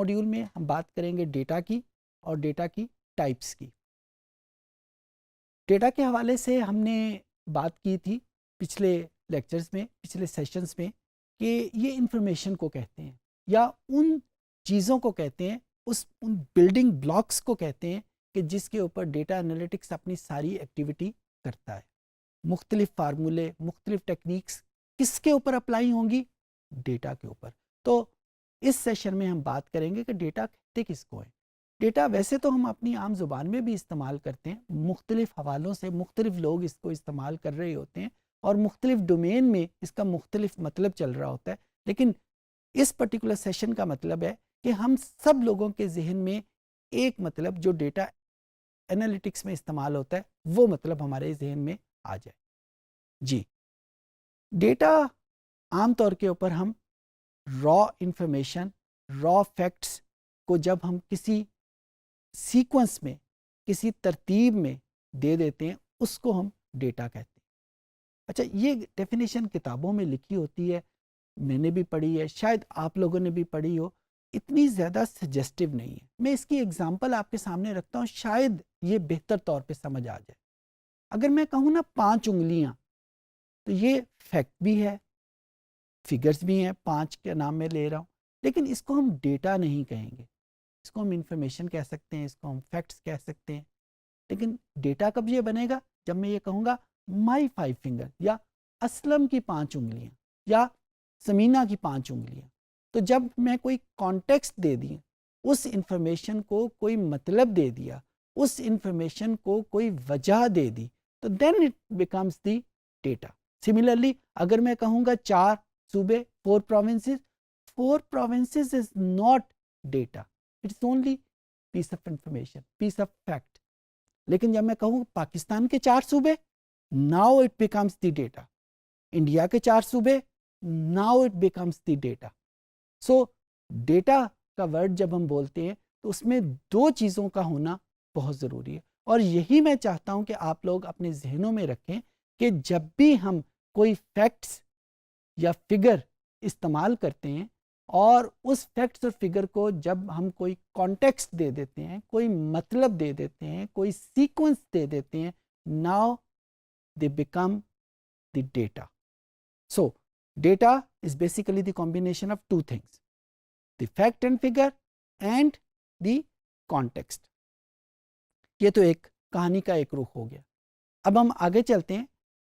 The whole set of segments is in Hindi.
मॉड्यूल में हम बात करेंगे डेटा की और डेटा की टाइप्स की। डेटा के हवाले से हमने बात की थी पिछले लेक्चर्स में, पिछले सेशंस में, कि ये इंफॉर्मेशन को कहते हैं या उन चीज़ों को कहते हैं, उन बिल्डिंग ब्लॉक्स को कहते हैं कि जिसके ऊपर डेटा एनालिटिक्स अपनी सारी एक्टिविटी करता है। मुख्तलिफ फार्मूले, मुख्तलिफ टेक्निक्स किसके ऊपर अप्लाई होंगी? डेटा के ऊपर। तो इस सेशन में हम बात करेंगे कि डेटा कहते किसको है। डेटा वैसे तो हम अपनी आम ज़ुबान में भी इस्तेमाल करते हैं, मुख्तलिफ हवालों से मुख्तलिफ लोग इसको इस्तेमाल कर रहे होते हैं और मुख्तलिफ डोमेन में इसका मुख्तलिफ मतलब चल रहा होता है। लेकिन इस पर्टिकुलर सेशन का मतलब है कि हम सब लोगों के जहन में एक मतलब जो डेटा एनालिटिक्स में इस्तेमाल होता है वो मतलब हमारे जहन में आ जाए। जी, डेटा आम तौर के ऊपर हम रॉ इंफॉर्मेशन, रॉ फैक्ट्स को जब हम किसी सीक्वेंस में, किसी तरतीब में दे देते हैं, उसको हम डेटा कहते हैं। अच्छा, ये डेफिनेशन किताबों में लिखी होती है, मैंने भी पढ़ी है, शायद आप लोगों ने भी पढ़ी हो, इतनी ज़्यादा सजेस्टिव नहीं है। मैं इसकी एग्जांपल आपके सामने रखता हूँ, शायद ये बेहतर तौर पे समझ आ जाए। अगर मैं कहूँ ना 5 उंगलियाँ, तो ये फैक्ट भी है, फिगर्स भी हैं, 5 के नाम में ले रहा हूँ, लेकिन इसको हम डेटा नहीं कहेंगे, इसको हम इंफॉर्मेशन कह सकते हैं, इसको हम फैक्ट्स कह सकते हैं। लेकिन डेटा कब ये बनेगा? जब मैं ये कहूँगा माई 5 फिंगर, या असलम की 5 उंगलियाँ, या समीना की 5 उंगलियाँ। तो जब मैं कोई कॉन्टेक्स्ट दे दी, उस इंफॉर्मेशन को कोई मतलब दे दिया, उस इंफॉर्मेशन को कोई वजह दे दी, तो then it becomes the data. Similarly अगर मैं कहूँगा 4 सूबे, 4 provinces, 4 provinces is not data, it's only piece of information, piece of fact. लेकिन जब मैं कहूँ पाकिस्तान के 4 सूबे, now it becomes the data. India के 4 सूबे, now it becomes the data. So data का वर्ड जब हम बोलते हैं तो उसमें 2 चीज़ों का होना बहुत ज़रूरी है, और यही मैं चाहता हूँ कि आप लोग अपने जहनों में रखें कि जब भी हम कोई फैक्ट्स या फिगर इस्तेमाल करते हैं और उस फैक्ट्स और फिगर को जब हम कोई कॉन्टेक्स्ट दे देते हैं, कोई मतलब दे देते हैं, कोई सीक्वेंस दे देते हैं, now they become the data. So data is basically the combination of 2 things, the fact and figure and the context. ये तो एक कहानी का एक रुख हो गया। अब हम आगे चलते हैं।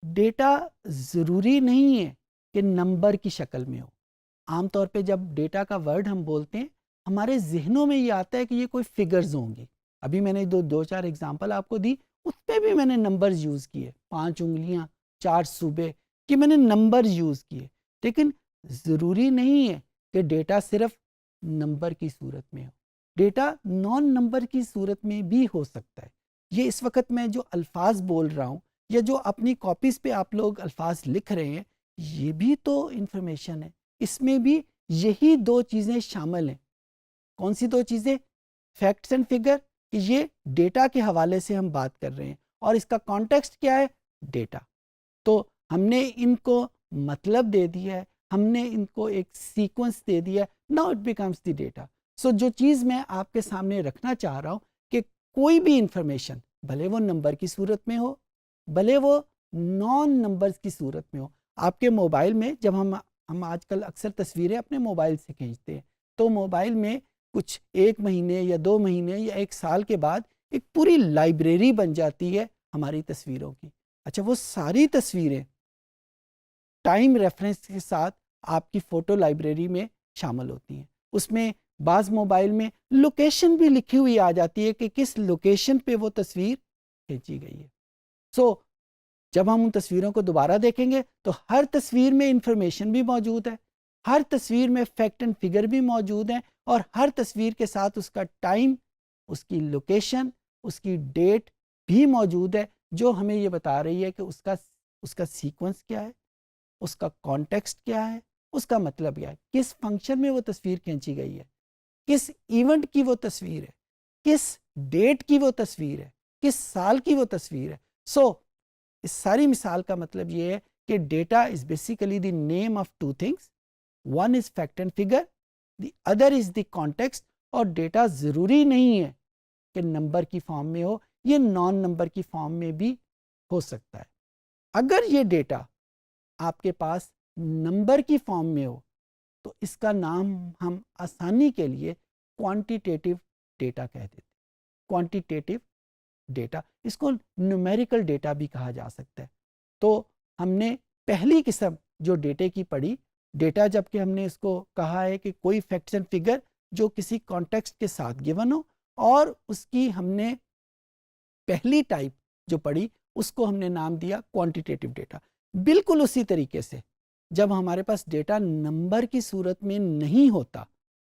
डेटा ज़रूरी नहीं है कि नंबर की शक्ल में हो। आमतौर पे जब डेटा का वर्ड हम बोलते हैं, हमारे जहनों में ये आता है कि ये कोई फिगर्स होंगी। अभी मैंने दो चार एग्जांपल आपको दी, उस पर भी मैंने नंबर्स यूज़ किए, 5 उंगलियाँ, 4 सूबे, कि मैंने नंबर्स यूज़ किए। लेकिन ज़रूरी नहीं है कि डेटा सिर्फ नंबर की सूरत में हो, डेटा नॉन नंबर की सूरत में भी हो सकता है। ये इस वक्त मैं जो अल्फाज बोल रहा हूँ या जो अपनी कॉपीज़ पे आप लोग अल्फाज लिख रहे हैं, ये भी तो इंफॉर्मेशन है। इसमें भी यही 2 चीज़ें शामिल हैं। कौन सी 2 चीज़ें? फैक्ट्स एंड फिगर, कि ये डेटा के हवाले से हम बात कर रहे हैं और इसका कॉन्टेक्स्ट क्या है? डेटा। तो हमने इनको मतलब दे दिया है, हमने इनको एक सीक्वेंस दे दिया है, now it becomes the data. So जो चीज़ मैं आपके सामने रखना चाह रहा हूँ कि कोई भी इंफॉर्मेशन, भले वो नंबर की सूरत में हो, भले वो नॉन नंबर्स की सूरत में हो। आपके मोबाइल में जब हम आजकल अक्सर तस्वीरें अपने मोबाइल से खींचते हैं, तो मोबाइल में कुछ 1 महीने या 2 महीने या 1 साल के बाद एक पूरी लाइब्रेरी बन जाती है हमारी तस्वीरों की। अच्छा, वो सारी तस्वीरें टाइम रेफरेंस के साथ आपकी फ़ोटो लाइब्रेरी में शामिल होती हैं। उसमें बाज़ मोबाइल में लोकेशन भी लिखी हुई आ जाती है कि किस लोकेशन पे वो तस्वीर खींची गई है। सो जब हम उन तस्वीरों को दोबारा देखेंगे तो हर तस्वीर में इंफॉर्मेशन भी मौजूद है, हर तस्वीर में फैक्ट एंड फिगर भी मौजूद हैं, और हर तस्वीर के साथ उसका टाइम, उसकी लोकेशन, उसकी डेट भी मौजूद है, जो हमें ये बता रही है कि उसका सीक्वेंस क्या है, उसका कॉन्टेक्स्ट क्या है, उसका मतलब क्या है, किस फंक्शन में वो तस्वीर खींची गई है, किस इवेंट की वो तस्वीर है, किस डेट की वो तस्वीर है, किस साल की वो तस्वीर है। सो इस सारी मिसाल का मतलब ये है कि data is basically the name of 2 things, one is fact and figure, the other is the context, और डेटा ज़रूरी नहीं है कि नंबर की फॉर्म में हो, ये नॉन नंबर की फॉर्म में भी हो सकता है। अगर ये डेटा आपके पास नंबर की फॉर्म में हो तो इसका नाम हम आसानी के लिए क्वांटिटेटिव डेटा कह देते हैं। क्वांटिटेटिव डेटा, इसको न्यूमेरिकल डेटा भी कहा जा सकता है। तो हमने पहली किस्म जो डेटे की पढ़ी, डेटा जबकि हमने इसको कहा है कि कोई फैक्ट्स एंड फिगर जो किसी कॉन्टेक्स्ट के साथ गिवन हो, और उसकी हमने पहली टाइप जो पढ़ी उसको हमने नाम दिया क्वांटिटेटिव डेटा। बिल्कुल उसी तरीके से जब हमारे पास डेटा नंबर की सूरत में नहीं होता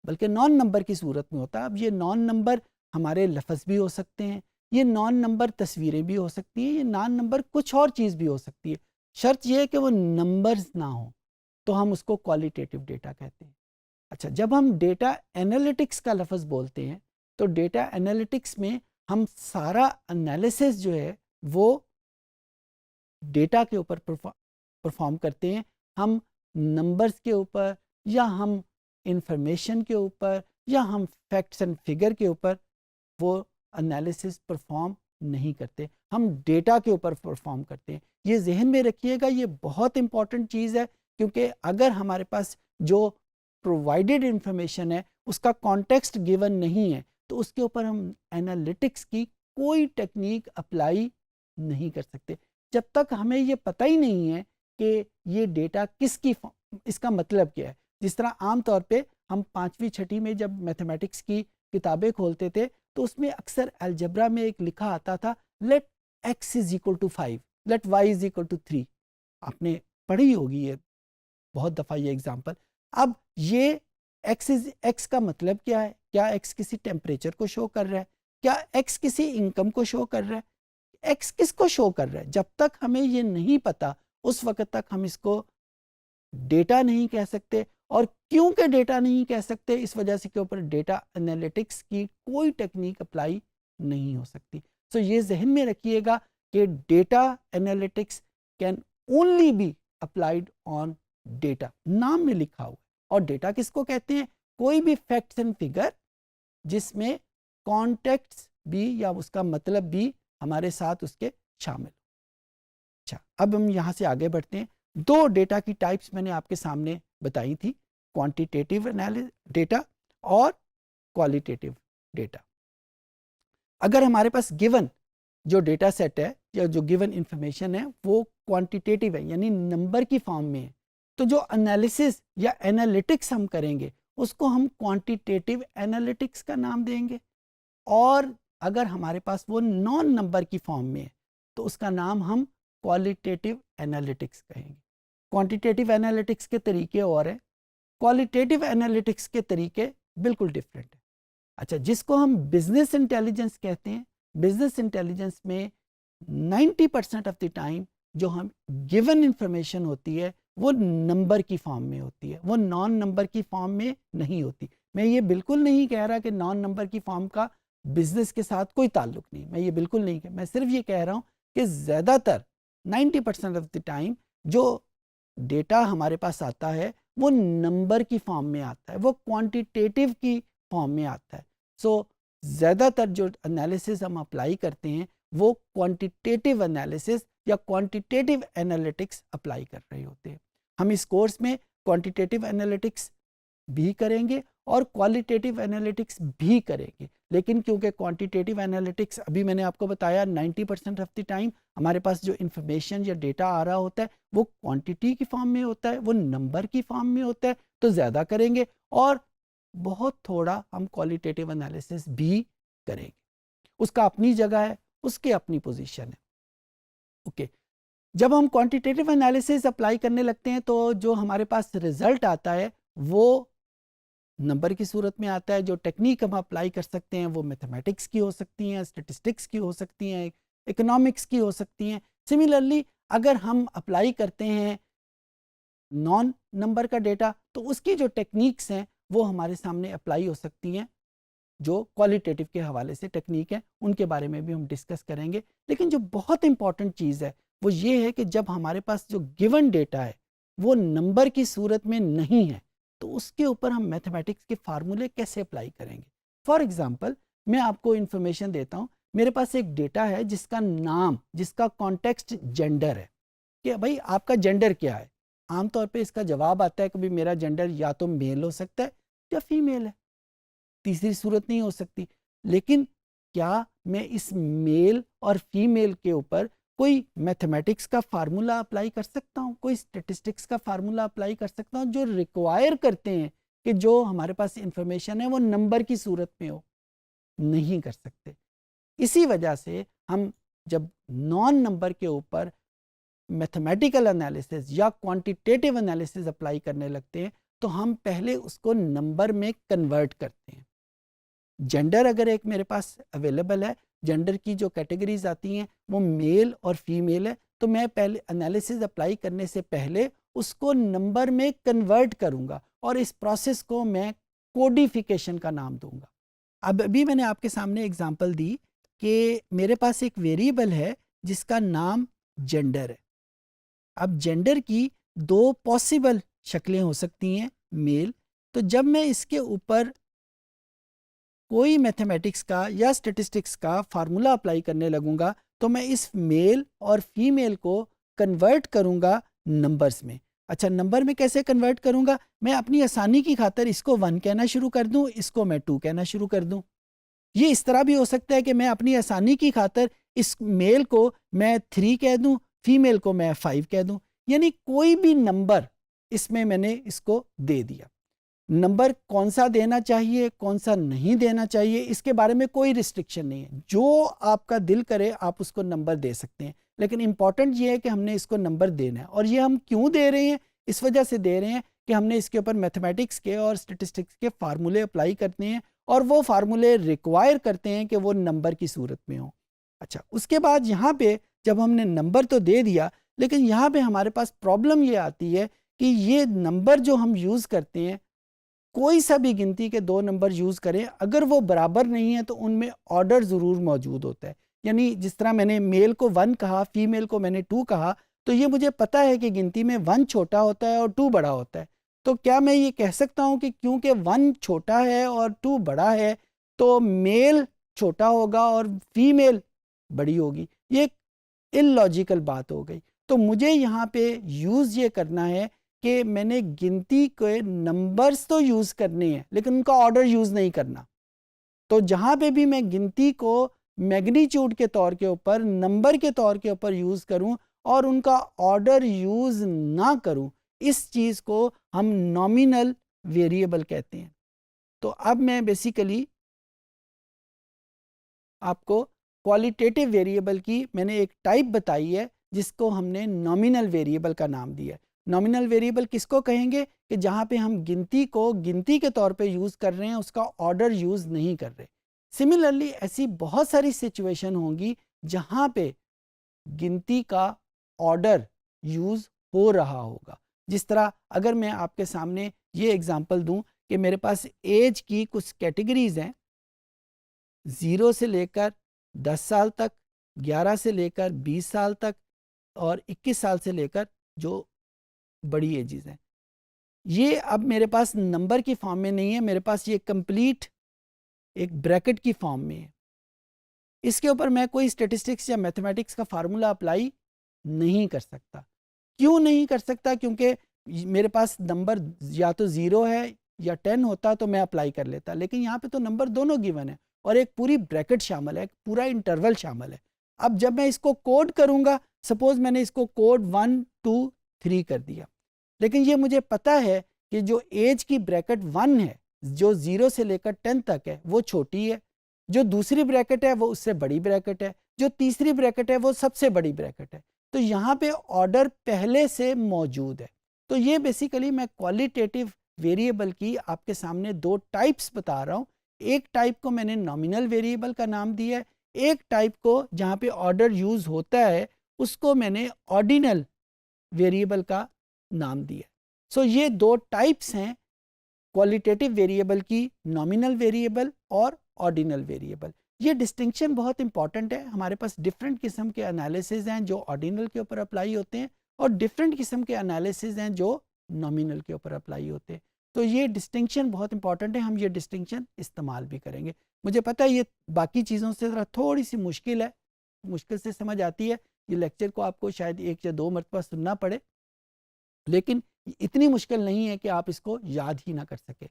बल्कि नॉन नंबर की सूरत में होता, अब ये नॉन नंबर हमारे लफ्ज़ भी हो सकते हैं, ये नॉन नंबर तस्वीरें भी हो सकती हैं, ये नॉन नंबर कुछ और चीज़ भी हो सकती है, शर्त यह है कि वो नंबर्स ना हो, तो हम उसको क्वालिटेटिव डेटा कहते हैं। अच्छा, जब हम डेटा एनालिटिक्स का लफ्ज़ बोलते हैं तो डेटा एनालिटिक्स में हम सारा एनालिसिस जो है वो डेटा के ऊपर परफॉर्म करते हैं। हम नंबर्स के ऊपर या हम इंफॉर्मेशन के ऊपर या हम फैक्ट्स एंड फिगर के ऊपर वो एनालिसिस परफॉर्म नहीं करते, हम डेटा के ऊपर परफॉर्म करते हैं। ये जहन में रखिएगा, ये बहुत इंपॉर्टेंट चीज़ है, क्योंकि अगर हमारे पास जो प्रोवाइडेड इंफॉर्मेशन है उसका कॉन्टेक्स्ट गिवन नहीं है तो उसके ऊपर हम एनालिटिक्स की कोई टेक्निक अप्लाई नहीं कर सकते जब तक हमें ये पता ही नहीं है कि ये डेटा किसकी, इसका मतलब क्या है। जिस तरह आम तौर पे हम 5वीं 6वीं में जब मैथमेटिक्स की किताबें खोलते थे तो उसमें अक्सर अलजबरा में एक लिखा आता था, let x is equal to 5, let y is equal to 3। आपने पढ़ी होगी ये बहुत दफ़ा ये एग्जाम्पल। अब ये x का मतलब क्या है? क्या x किसी टेम्परेचर को शो कर रहा है? क्या x किसी इनकम को शो कर रहा है? x किसको शो कर रहा है? जब तक हमें ये नहीं पता उस वक्त तक हम इसको डेटा नहीं कह सकते। और क्योंकि डेटा नहीं कह सकते, इस वजह से के ऊपर डेटा एनालिटिक्स की कोई टेक्निक अप्लाई नहीं हो सकती। सो ये जहन में रखिएगा कि data analytics can only be applied on data, नाम में लिखा हुआ। और डेटा किसको कहते हैं? कोई भी फैक्ट्स एंड फिगर जिसमें कॉन्टेक्ट्स भी या उसका मतलब भी हमारे साथ उसके शामिल। अच्छा, अब हम यहाँ से आगे बढ़ते हैं। दो डेटा की टाइप्स मैंने आपके सामने बताई थी, क्वांटिटेटिव डेटा और क्वालिटेटिव डेटा। अगर हमारे पास गिवन जो डेटा सेट है या जो गिवन इंफॉर्मेशन है वो क्वांटिटेटिव है यानी नंबर की फॉर्म में है, तो जो एनालिसिस या एनालिटिक्स हम करेंगे उसको हम क्वांटिटेटिव एनालिटिक्स का नाम देंगे। और अगर हमारे पास वो नॉन नंबर की फॉर्म में है तो उसका नाम हम क्वालिटेटिव एनालिटिक्स कहेंगे। क्वांटिटेटिव एनालिटिक्स के तरीके और हैं, क्वालिटेटिव एनालिटिक्स के तरीके बिल्कुल डिफरेंट है। अच्छा, जिसको हम बिजनेस इंटेलिजेंस कहते हैं, बिजनेस इंटेलिजेंस में 90% ऑफ द टाइम जो हम गिवन इंफॉर्मेशन होती है वो नंबर की फॉर्म में होती है, वो नॉन नंबर की फॉर्म में नहीं होती। मैं ये बिल्कुल नहीं कह रहा कि नॉन नंबर की फॉर्म का बिजनेस के साथ कोई ताल्लुक नहीं, मैं ये बिल्कुल नहीं कह, मैं सिर्फ ये कह रहा हूँ कि ज़्यादातर 90% ऑफ द टाइम जो डेटा हमारे पास आता है वो नंबर की फॉर्म में आता है, वो क्वांटिटेटिव की फॉर्म में आता है। सो ज़्यादातर जो एनालिसिस हम अप्लाई करते हैं वो क्वांटिटेटिव एनालिसिस या क्वांटिटेटिव एनालिटिक्स अप्लाई कर रहे होते हैं। हम इस कोर्स में क्वांटिटेटिव एनालिटिक्स भी करेंगे और क्वालिटेटिव एनालिटिक्स भी करेंगे, लेकिन क्योंकि क्वांटिटेटिव एनालिटिक्स अभी मैंने आपको बताया 90% ऑफ द टाइम हमारे पास जो इंफॉर्मेशन या डेटा आ रहा होता है वो क्वांटिटी की फॉर्म में होता है, वो नंबर की फॉर्म में होता है, तो ज़्यादा करेंगे और बहुत थोड़ा हम क्वालिटेटिव एनालिसिस भी करेंगे। उसका अपनी जगह है, उसकी अपनी पोजीशन है। ओके, जब हम क्वांटिटेटिव एनालिसिस अप्लाई करने लगते हैं तो जो हमारे पास रिजल्ट आता है वो नंबर की सूरत में आता है। जो टेक्निक हम अप्लाई कर सकते हैं वो मैथमेटिक्स की हो सकती हैं, स्टैटिस्टिक्स की हो सकती हैं, इकोनॉमिक्स की हो सकती हैं। सिमिलरली अगर हम अप्लाई करते हैं नॉन नंबर का डेटा तो उसकी जो टेक्निक्स हैं वो हमारे सामने अप्लाई हो सकती हैं। जो क्वालिटेटिव के हवाले से टेक्निक है उनके बारे में भी हम डिस्कस करेंगे। लेकिन जो बहुत इंपॉर्टेंट चीज़ है वो ये है कि जब हमारे पास जो गिवन डेटा है वो नंबर की सूरत में नहीं है तो उसके ऊपर हम मैथमेटिक्स के फार्मूले कैसे अप्लाई करेंगे। फॉर एग्जांपल मैं आपको इन्फॉर्मेशन देता हूँ, मेरे पास एक डेटा है जिसका नाम, जिसका कॉन्टेक्स्ट जेंडर है कि भाई आपका जेंडर क्या है। आमतौर पे इसका जवाब आता है कि भाई मेरा जेंडर या तो मेल हो सकता है या फीमेल है, तीसरी सूरत नहीं हो सकती। लेकिन क्या मैं इस मेल और फीमेल के ऊपर कोई मैथमेटिक्स का फार्मूला अप्लाई कर सकता हूँ, कोई स्टेटिस्टिक्स का फार्मूला अप्लाई कर सकता हूँ जो रिक्वायर करते हैं कि जो हमारे पास इंफॉर्मेशन है वो नंबर की सूरत में हो? नहीं कर सकते। इसी वजह से हम जब नॉन नंबर के ऊपर मैथमेटिकल एनालिसिस या क्वांटिटेटिव एनालिसिस अप्लाई करने लगते हैं तो हम पहले उसको नंबर में कन्वर्ट करते हैं। जेंडर अगर एक मेरे पास अवेलेबल है, जेंडर की जो कैटेगरीज आती हैं वो मेल और फीमेल है, तो मैं पहले एनालिसिस अप्लाई करने से पहले उसको नंबर में कन्वर्ट करूंगा और इस प्रोसेस को मैं कोडिफिकेशन का नाम दूंगा। अब अभी मैंने आपके सामने एग्जांपल दी कि मेरे पास एक वेरिएबल है जिसका नाम जेंडर है। अब जेंडर की दो पॉसिबल शक्लें हो सकती हैं, मेल। तो जब मैं इसके ऊपर कोई मैथमेटिक्स का या स्टैटिस्टिक्स का फार्मूला अप्लाई करने लगूंगा तो मैं इस मेल और फीमेल को कन्वर्ट करूंगा नंबर्स में। अच्छा, नंबर में कैसे कन्वर्ट करूंगा? मैं अपनी आसानी की खातर इसको 1 कहना शुरू कर दूं, इसको मैं 2 कहना शुरू कर दूं। ये इस तरह भी हो सकता है कि मैं अपनी आसानी की खातर इस मेल को मैं 3 कह दूं, फीमेल को मैं 5 कह दूं। यानी कोई भी नंबर इसमें मैंने इसको दे दिया। नंबर कौन सा देना चाहिए, कौन सा नहीं देना चाहिए, इसके बारे में कोई रिस्ट्रिक्शन नहीं है। जो आपका दिल करे आप उसको नंबर दे सकते हैं, लेकिन इंपॉर्टेंट ये है कि हमने इसको नंबर देना है। और ये हम क्यों दे रहे हैं? इस वजह से दे रहे हैं कि हमने इसके ऊपर मैथमेटिक्स के और स्टैटिस्टिक्स के फार्मूले अप्लाई करते हैं और वो फार्मूले रिक्वायर करते हैं कि वो नंबर की सूरत में हो। अच्छा, उसके बाद यहाँ पे जब हमने नंबर तो दे दिया, लेकिन यहाँ पे हमारे पास प्रॉब्लम ये आती है कि ये नंबर जो हम यूज़ करते हैं, कोई सा भी गिनती के 2 नंबर यूज़ करें, अगर वो बराबर नहीं है तो उनमें ऑर्डर ज़रूर मौजूद होता है। यानी जिस तरह मैंने मेल को 1 कहा, फीमेल को मैंने 2 कहा, तो ये मुझे पता है कि गिनती में 1 छोटा होता है और 2 बड़ा होता है। तो क्या मैं ये कह सकता हूँ कि क्योंकि 1 छोटा है और 2 बड़ा है तो मेल छोटा होगा और फीमेल बड़ी होगी? ये इलॉजिकल बात हो गई। तो मुझे यहाँ पे यूज़ ये करना है कि मैंने गिनती के नंबर्स तो यूज़ करने हैं लेकिन उनका ऑर्डर यूज़ नहीं करना। तो जहाँ पे भी मैं गिनती को मैग्नीट्यूड के तौर के ऊपर, नंबर के तौर के ऊपर यूज़ करूँ और उनका ऑर्डर यूज़ ना करूँ, इस चीज़ को हम नॉमिनल वेरिएबल कहते हैं। तो अब मैं बेसिकली आपको क्वालिटेटिव वेरिएबल की मैंने एक टाइप बताई है जिसको हमने नॉमिनल वेरिएबल का नाम दिया है। नॉमिनल वेरिएबल किसको कहेंगे? कि जहाँ पे हम गिनती को गिनती के तौर पे यूज़ कर रहे हैं, उसका ऑर्डर यूज़ नहीं कर रहे। सिमिलरली ऐसी बहुत सारी सिचुएशन होंगी जहाँ पे गिनती का ऑर्डर यूज़ हो रहा होगा। जिस तरह अगर मैं आपके सामने ये एग्जांपल दूं कि मेरे पास एज की कुछ कैटेगरीज हैं, 0 से लेकर 10 साल तक, 11 से लेकर 20 साल तक और 21 साल से लेकर जो बड़ी एजेस हैं। ये अब मेरे पास नंबर की फॉर्म में नहीं है, मेरे पास ये कंप्लीट एक ब्रैकेट की फॉर्म में है। इसके ऊपर मैं कोई स्टैटिस्टिक्स या मैथमेटिक्स का फार्मूला अप्लाई नहीं कर सकता। क्यों नहीं कर सकता? क्योंकि मेरे पास नंबर या तो 0 है या 10 होता तो मैं अप्लाई कर लेता, लेकिन यहाँ पे तो नंबर दोनों गिवन है और एक पूरी ब्रैकेट शामिल है, एक पूरा इंटरवल शामिल है। अब जब मैं इसको कोड करूँगा, सपोज मैंने इसको कोड 1 2 3 कर दिया, लेकिन ये मुझे पता है कि जो एज की ब्रैकेट 1 है, जो 0 से लेकर 10 तक है, वो छोटी है। जो दूसरी ब्रैकेट है वो उससे बड़ी ब्रैकेट है। जो तीसरी ब्रैकेट है वो सबसे बड़ी ब्रैकेट है। तो यहाँ पे ऑर्डर पहले से मौजूद है। तो ये बेसिकली मैं क्वालिटेटिव वेरिएबल की आपके सामने 2 टाइप्स बता रहा हूँ। एक टाइप को मैंने नॉमिनल वेरिएबल का नाम दिया है, एक टाइप को जहाँ पे ऑर्डर यूज़ होता है उसको मैंने ऑर्डिनल वेरिएबल का नाम दिया। सो ये 2 टाइप्स हैं क्वालिटेटिव वेरिएबल की, नॉमिनल वेरिएबल और ऑर्डिनल वेरिएबल। ये डिस्टिंक्शन बहुत इंपॉर्टेंट है। हमारे पास डिफरेंट किस्म के एनालिसिस हैं जो ऑर्डिनल के ऊपर अप्लाई होते हैं और डिफरेंट किस्म के एनालिसिस हैं जो नॉमिनल के ऊपर अप्लाई होते हैं। तो ये डिस्टिंक्शन बहुत इंपॉर्टेंट है, हम ये डिस्टिंक्शन इस्तेमाल भी करेंगे। मुझे पता है ये बाकी चीज़ों से ज़रा थोड़ी सी मुश्किल है, मुश्किल से समझ आती है, ये लेक्चर को आपको शायद 1 या 2 मरतबा सुनना पड़े, लेकिन इतनी मुश्किल नहीं है कि आप इसको याद ही ना कर सके।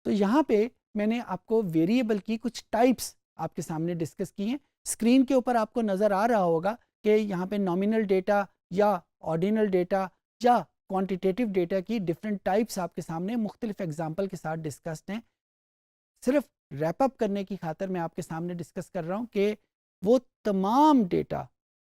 तो यहाँ पे मैंने आपको वेरिएबल की कुछ टाइप्स आपके सामने डिस्कस की हैं। स्क्रीन के ऊपर आपको नज़र आ रहा होगा कि यहाँ पे नॉमिनल डेटा या ऑर्डिनल डेटा या क्वांटिटेटिव डेटा की डिफरेंट टाइप्स आपके सामने मुख्तलिफ एग्जाम्पल के साथ डिस्कस्ड हैं। सिर्फ रैप अप करने की खातर मैं आपके सामने डिस्कस कर रहा हूँ कि वो तमाम डेटा,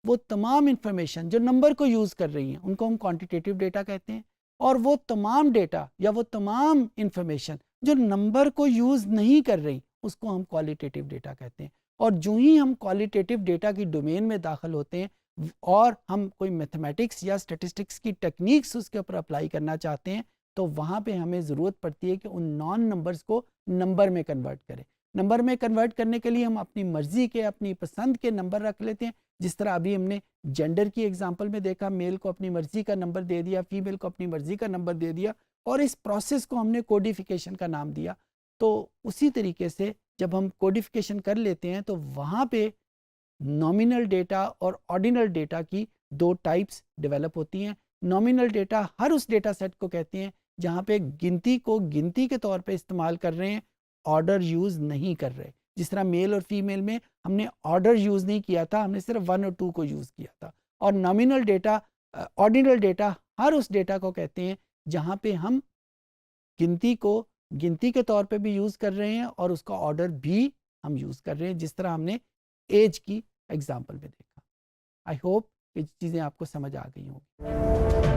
वो तमाम इंफॉर्मेशन जो नंबर को यूज़ कर रही हैं उनको हम क्वांटिटेटिव डेटा कहते हैं, और वो तमाम डेटा या वो तमाम इंफॉर्मेशन जो नंबर को यूज़ नहीं कर रही उसको हम क्वालिटेटिव डेटा कहते हैं। और जो ही हम क्वालिटेटिव डेटा की डोमेन में दाखिल होते हैं और हम कोई मैथमेटिक्स या स्टैटिस्टिक्स की टेक्निक्स उसके ऊपर अप्लाई करना चाहते हैं, तो वहाँ पे हमें ज़रूरत पड़ती है कि उन नॉन नंबर्स को नंबर में कन्वर्ट करें। नंबर में कन्वर्ट करने के लिए हम अपनी मर्ज़ी के, अपनी पसंद के नंबर रख लेते हैं। जिस तरह अभी हमने जेंडर की एग्जांपल में देखा, मेल को अपनी मर्ज़ी का नंबर दे दिया, फीमेल को अपनी मर्ज़ी का नंबर दे दिया, और इस प्रोसेस को हमने कोडिफिकेशन का नाम दिया। तो उसी तरीके से जब हम कोडिफिकेशन कर लेते हैं तो वहाँ पे नॉमिनल डेटा और ऑर्डिनल डेटा की 2 टाइप्स डेवलप होती हैं। नॉमिनल डेटा हर उस डेटा सेट को कहते हैं जहाँ पे गिनती को गिनती के तौर पे इस्तेमाल कर रहे हैं, ऑर्डर यूज़ नहीं कर रहे। जिस तरह मेल और फीमेल में हमने ऑर्डर यूज़ नहीं किया था, हमने सिर्फ 1 और 2 को यूज़ किया था। और नॉमिनल डेटा, ऑर्डिनल डेटा हर उस डेटा को कहते हैं जहाँ पे हम गिनती को गिनती के तौर पे भी यूज़ कर रहे हैं और उसका ऑर्डर भी हम यूज़ कर रहे हैं, जिस तरह हमने एज की एग्जांपल में देखा। आई होप ये चीज़ें आपको समझ आ गई होंगी।